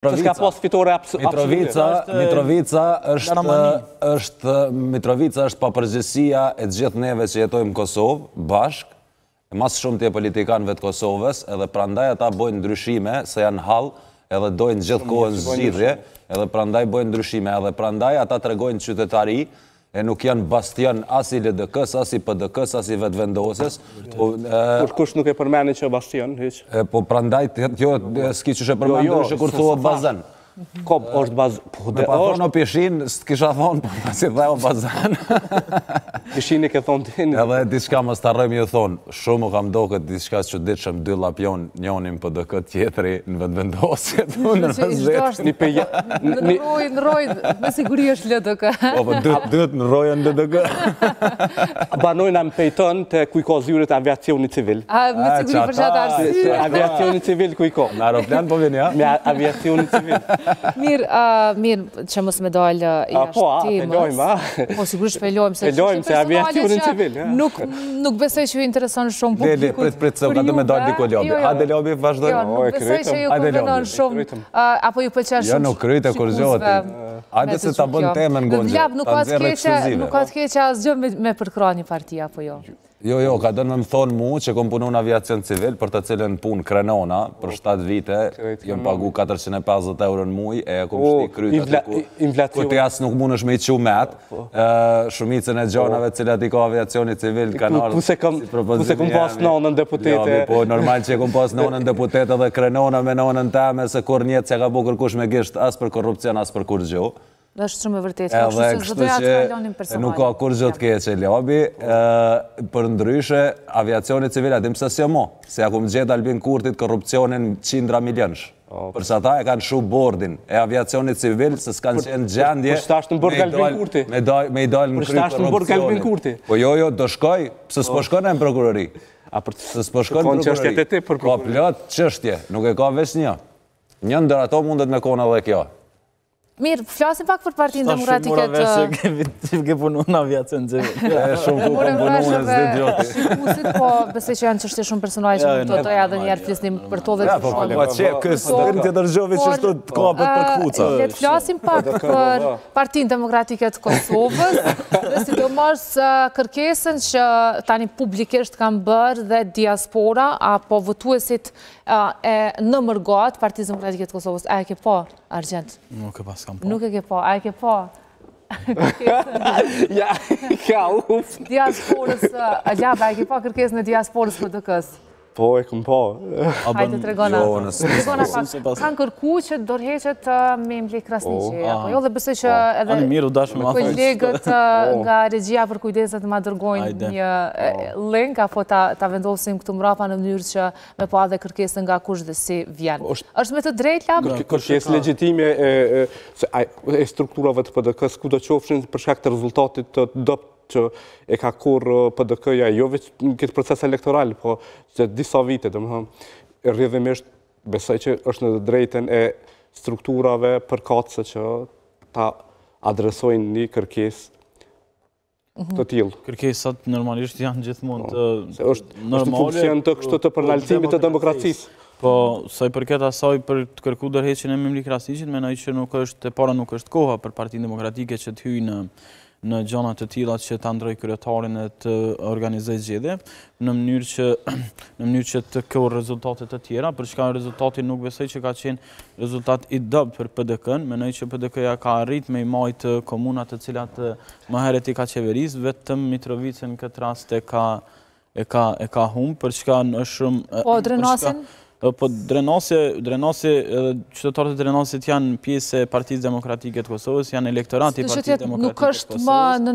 Mitrovica është papërgjësia e gjithë neve që jetojmë Kosovë, bashkë, mas shumë të politikanëve të Kosovës, edhe prandaj ata bojnë ndryshime, se janë halë, edhe dojnë gjithë kohën zgjidhje, edhe prandaj bojnë ndryshime, edhe prandaj ata tregojnë qytetari, e nuk janë bastion as i LDK-s, as i PDK-s, as i vetëvendosjes. Kur kush nuk e përmeni që bastion, hiq? Po prandaj, kjo s'ki që shë përmeni ndryshe kur thua bazen. Kop është bazën. Me pa thonë o pishin, s'kisha thonë, po si dhe o bazen. Pishin i ke thonë tini. Edhe diçka më starrëm ju thonë, shumë u kam do këtë diçka që ditëshëm dy lapjon, njonim për dë këtë tjetëri në vetëvendosje. Në rojë, me siguri është LDK. Po, dytë në rojën LDK. Banojnë më pejton të kujko zyrit aviacioni civil. Me siguri për qatë arsye. Aviacioni civil kujko. Në aeroplan po vini, ja? Me aviacioni civil. Mirë që mos me dalë jashtë temës. Po, sigurisht pelojmë. Pelojmë se aviacionin civil. Nuk besoj që ju intereson shumë publikut. Prit, se ka të me dalë diko ljobi. Hajde ljobi, vazhdojmë. Nuk besoj që ju konvenon shumë. Apo ju pëlqen shumë. Jo, nuk kryte, kur zhoti. Hajde se ta bën temën ngonjë. Nuk ka të keqe asgjë me përkra një parti, apo jo? Jo, ka dënë me më thonë mu që kom punu në aviacion civil për të cilën punë krenona për 7 vite, jem pagu 450 euro në muj, e kom shti kryta ku të jasë nuk mund është me i qumet, shumicën e gjonave cilat i ka aviacioni civil kanal. Puse kom pas nonën deputete. Po, normal që kom pas nonën deputete dhe krenona me nonën teme se kur njetë që ka bu kërkush me gisht as për korrupcion, as për kur gjo. Dhe është shumë e vërtet. Edhe kështu që nuk ka kur gjot keqe ljobi, për ndryshe aviacioni civil atim se si mo, se akum gjetë Albin Kurtit korrupcionin 100 milionsh. Përsa ta e kanë shu bordin e aviacioni civil se s'kanë qenë gjendje me i dalë në kry korrupcionin. Po jo, do shkoj, pëse s'po shkone në prokurori. Se s'po shkone në prokurori. Ka plot qështje, nuk e ka veç një. Një ndër ato mundet me kona dhe kjo. Mirë, flasim pak për Partinë Demokratike të... Sta shumë mura vesh që ke punu në aviacion civil. Shumë ku kom punu në zdi gjoti. Musit, po besoj që janë qështje shumë personaj që më të doja dhe njerë flisnim për to dhe të shumë. Po që kësë dërën të dërgjovi që shtu të kapët për këpuca. Le të flasim pak për Partinë Demokratike të Kosovës dhe sidomos kërkesën që tani publikisht kanë bërë dhe diaspora apo votuesit e në mërgat Partisë Demokratike të Kosovës. A e ke po, Argjent? Nuk e pas kam po. Nuk e ke po, a e ke po? Ja, ka uf. Diasporës, Gjaba, a e ke po kërkesën e diasporës për dëkës? Po, e këm po. Hajde të regona. Regona pak, kanë kërku që dorheqet me Mlek Krasniqi. Jo dhe besoj që edhe kolegët nga regjia për kujdeset ma dërgojnë një link, apo ta vendosim këtu mrapa në mënyrë që me pa dhe kërkesën nga kush dhe si vjen. Është me të drejt, Lab? Kërkesë legjitime e strukturave të PDK-s ku do qofshin për shkak të rezultatit të dopt që e ka kur PDK-ja, jo veç në këtë proces elektoral, po që disa vite, dhe më thëmë, rrjedhimisht besoj që është në drejten e strukturave përkatëse që ta adresojnë një kërkes të tillë. Kërkesat normalisht janë gjithmonë të është funksion të kështu të përnalësimit të demokracisë. Po, sa i përket asaj për të kërku dorëheqjen e Mlek Krasniqit, menoj që nuk është koha për Partinë Demokratike që të hyjë në gjona të tilla që ta ndroj kryetarin e të organizoj zgjedhje, në mënyrë që të ketë rezultate të tjera, për çka rezultati nuk besoj që ka qenë rezultat i dobët për PDK-n, menoj që PDK-ja ka arrit me i majt komunat të cilat më herët i ka qeveris, vetëm Mitrovicën në këtë rast e ka humbë, për çka është shumë... Po, Drenasin? Po Drenasi, qytetarët e Drenasit janë pjesë e Partisë Demokratike të Kosovës, janë elektorati i Partisë Demokratike të Kosovës. Nuk është më në